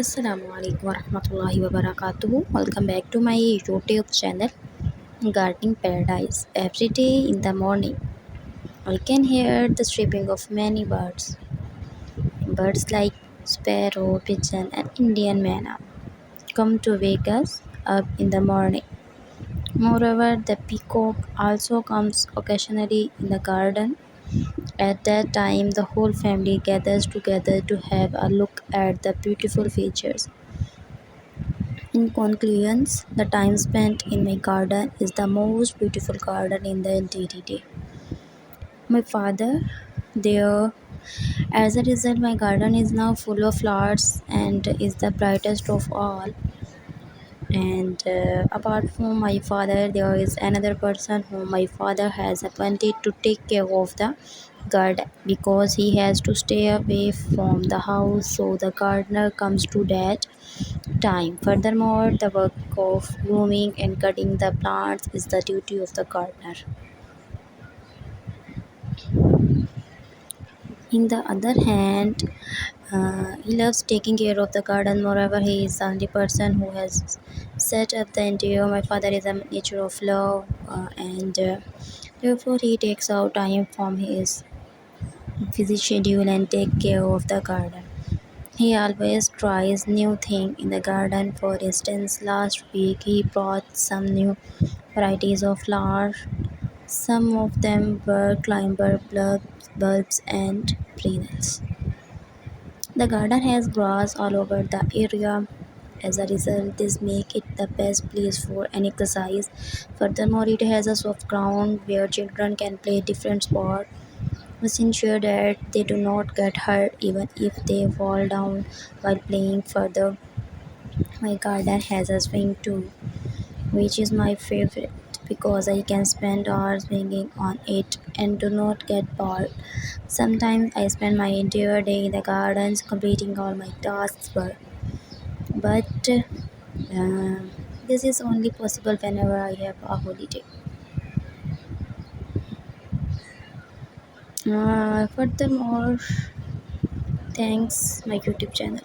Assalamu alaikum warahmatullahi wabarakatuh. Welcome back to my YouTube channel Gardening Paradise. Every day in the morning, I can hear the chirping of many birds. Birds like sparrow, pigeon, and Indian manna come to wake us up in the morning. Moreover, the peacock also comes occasionally in the garden. At that time, the whole family gathers together to have a look at the beautiful features. In conclusion, the time spent in my garden is the most beautiful garden in the entire day. My father there, as a result, my garden is now full of flowers and is the brightest of all. And apart from my father, there is another person whom my father has appointed to take care of the garden because he has to stay away from the house, so the gardener comes to that time. Furthermore, the work of grooming and cutting the plants is the duty of the gardener. In the other hand, he loves taking care of the garden. Moreover, he is the only person who has set up the interior. My father is a nature of love, and therefore he takes out time from his busy schedule and take care of the garden. He always tries new thing in the garden. For instance, last week he brought some new varieties of flowers. Some of them were climber bulbs and perennials. The garden has grass all over the area. As a result, this makes it the best place for an exercise. Furthermore, it has a soft ground where children can play different sports. Must ensure that they do not get hurt even if they fall down while playing. Further, my garden has a swing too, which is my favorite because I can spend hours swinging on it and do not get bored. Sometimes I spend my entire day in the gardens completing all my tasks, but this is only possible whenever I have a holiday. Furthermore, thanks my YouTube channel.